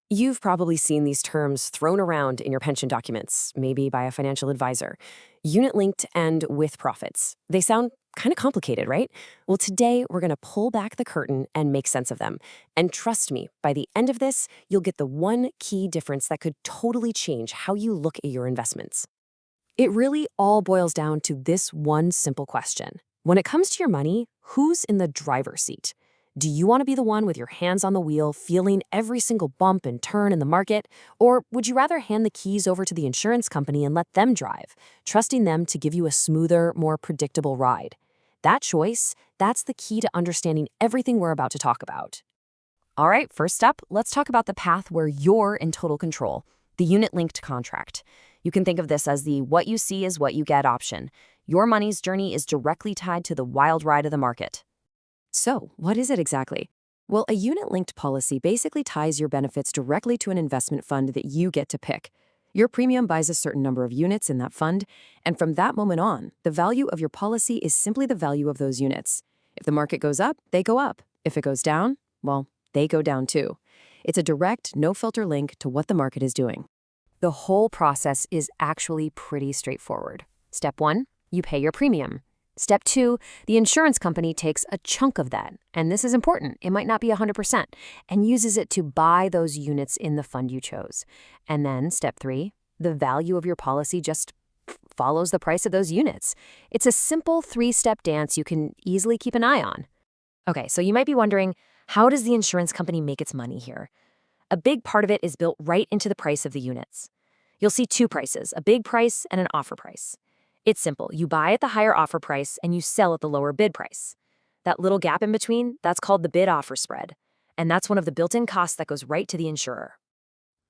You've probably seen these terms thrown around in your pension documents, maybe by a financial advisor. Unit linked and with profits. They sound kind of complicated, right? Well, today we're going to pull back the curtain and make sense of them. And trust me, by the end of this, you'll get the one key difference that could totally change how you look at your investments. It really all boils down to this one simple question. When it comes to your money, who's in the driver's seat? Do you want to be the one with your hands on the wheel, feeling every single bump and turn in the market? Or would you rather hand the keys over to the insurance company and let them drive, trusting them to give you a smoother, more predictable ride? That choice, that's the key to understanding everything we're about to talk about. All right, first up, let's talk about the path where you're in total control, the unit-linked contract. You can think of this as the what you see is what you get option. Your money's journey is directly tied to the wild ride of the market. So, what is it exactly? Well, a unit-linked policy basically ties your benefits directly to an investment fund that you get to pick. Your premium buys a certain number of units in that fund, and from that moment on, the value of your policy is simply the value of those units. If the market goes up, they go up. If it goes down, well, they go down too. It's a direct, no-filter link to what the market is doing. The whole process is actually pretty straightforward. Step 1, you pay your premium. Step 2, the insurance company takes a chunk of that, and this is important, it might not be 100%, and uses it to buy those units in the fund you chose. And then step 3, the value of your policy just follows the price of those units. It's a simple 3-step dance you can easily keep an eye on. Okay, so you might be wondering, how does the insurance company make its money here? A big part of it is built right into the price of the units. You'll see 2 prices, a big price and an offer price. It's simple. You buy at the higher offer price and you sell at the lower bid price. That little gap in between, that's called the bid-offer spread. And that's one of the built-in costs that goes right to the insurer.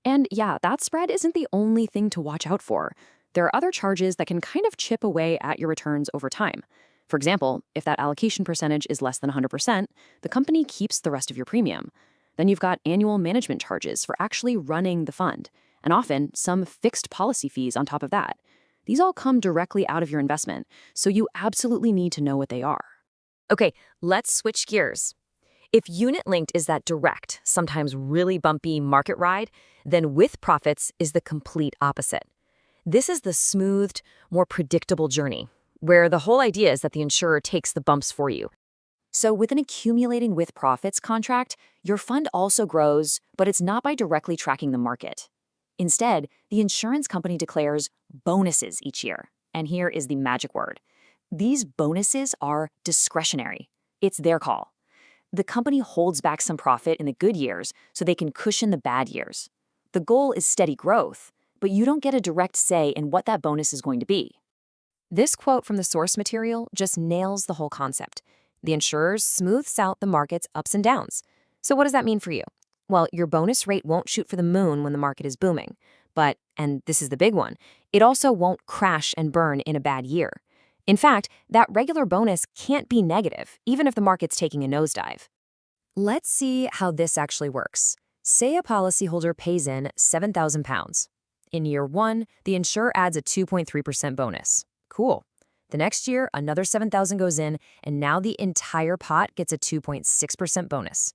And yeah, that spread isn't the only thing to watch out for. There are other charges that can kind of chip away at your returns over time. For example, if that allocation percentage is less than 100%, the company keeps the rest of your premium. Then you've got annual management charges for actually running the fund, and often some fixed policy fees on top of that. These all come directly out of your investment, so you absolutely need to know what they are. Okay, let's switch gears. If unit-linked is that direct, sometimes really bumpy market ride, then with profits is the complete opposite. This is the smoothed, more predictable journey, where the whole idea is that the insurer takes the bumps for you. So with an accumulating with profits contract, your fund also grows, but it's not by directly tracking the market. Instead, the insurance company declares bonuses each year. And here is the magic word. These bonuses are discretionary. It's their call. The company holds back some profit in the good years so they can cushion the bad years. The goal is steady growth, but you don't get a direct say in what that bonus is going to be. This quote from the source material just nails the whole concept. The insurer smooths out the market's ups and downs. So what does that mean for you? Well, your bonus rate won't shoot for the moon when the market is booming. But, and this is the big one, it also won't crash and burn in a bad year. In fact, that regular bonus can't be negative, even if the market's taking a nosedive. Let's see how this actually works. Say a policyholder pays in £7,000. In year 1, the insurer adds a 2.3% bonus. Cool. The next year, another $7,000 goes in, and now the entire pot gets a 2.6% bonus.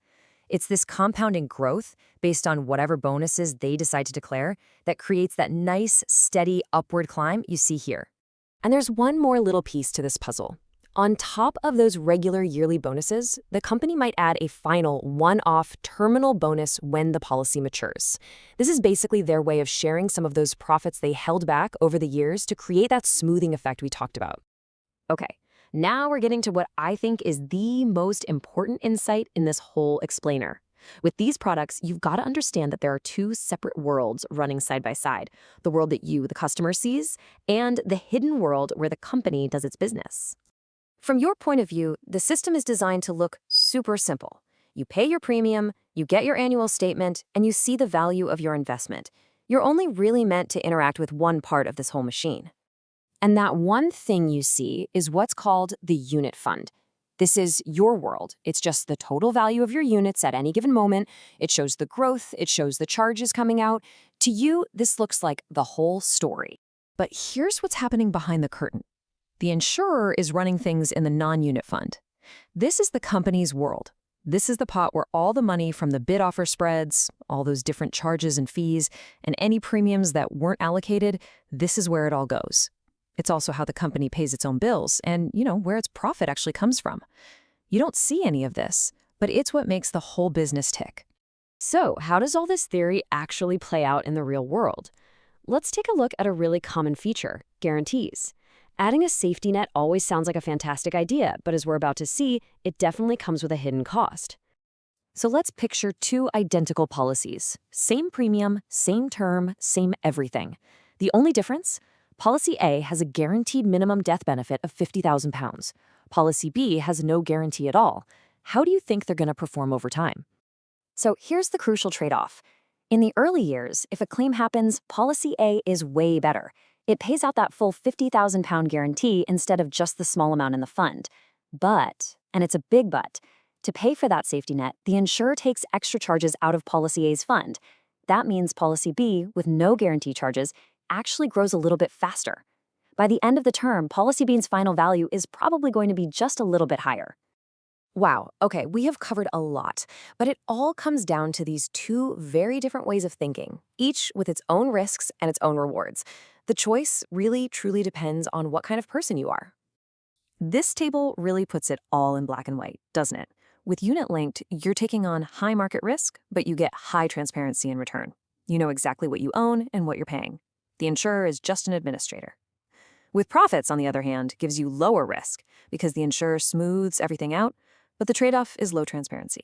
It's this compounding growth based on whatever bonuses they decide to declare that creates that nice, steady upward climb you see here. And there's one more little piece to this puzzle. On top of those regular yearly bonuses, the company might add a final one-off terminal bonus when the policy matures. This is basically their way of sharing some of those profits they held back over the years to create that smoothing effect we talked about. Okay. Now we're getting to what I think is the most important insight in this whole explainer. With these products, you've got to understand that there are 2 separate worlds running side by side. The world that you, the customer, sees, and the hidden world where the company does its business. From your point of view, the system is designed to look super simple. You pay your premium, you get your annual statement, and you see the value of your investment. You're only really meant to interact with one part of this whole machine. And that one thing you see is what's called the unit fund. This is your world. It's just the total value of your units at any given moment. It shows the growth. It shows the charges coming out. To you, this looks like the whole story. But here's what's happening behind the curtain. The insurer is running things in the non-unit fund. This is the company's world. This is the pot where all the money from the bid-offer spreads, all those different charges and fees, and any premiums that weren't allocated, this is where it all goes. It's also how the company pays its own bills and, where its profit actually comes from. You don't see any of this, but it's what makes the whole business tick. So, how does all this theory actually play out in the real world? Let's take a look at a really common feature, guarantees. Adding a safety net always sounds like a fantastic idea, but as we're about to see, it definitely comes with a hidden cost. So let's picture two identical policies. Same premium, same term, same everything. The only difference? Policy A has a guaranteed minimum death benefit of £50,000. Policy B has no guarantee at all. How do you think they're going to perform over time? So here's the crucial trade-off. In the early years, if a claim happens, Policy A is way better. It pays out that full £50,000 guarantee instead of just the small amount in the fund. But, and it's a big but, to pay for that safety net, the insurer takes extra charges out of Policy A's fund. That means Policy B, with no guarantee charges, actually grows a little bit faster. By the end of the term, Policy B's final value is probably going to be just a little bit higher. Wow, okay, we have covered a lot, but it all comes down to these two very different ways of thinking, each with its own risks and its own rewards. The choice really, truly depends on what kind of person you are. This table really puts it all in black and white, doesn't it? With unit-linked, you're taking on high market risk, but you get high transparency in return. You know exactly what you own and what you're paying. The insurer is just an administrator. With profits, on the other hand, gives you lower risk because the insurer smooths everything out, but the trade-off is low transparency.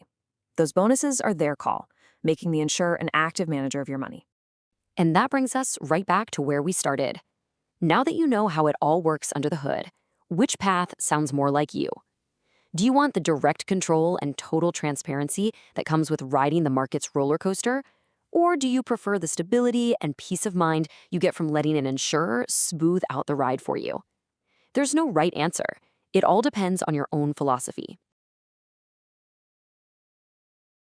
Those bonuses are their call, making the insurer an active manager of your money. And that brings us right back to where we started. Now that you know how it all works under the hood, which path sounds more like you? Do you want the direct control and total transparency that comes with riding the market's roller coaster? Or do you prefer the stability and peace of mind you get from letting an insurer smooth out the ride for you? There's no right answer. It all depends on your own philosophy.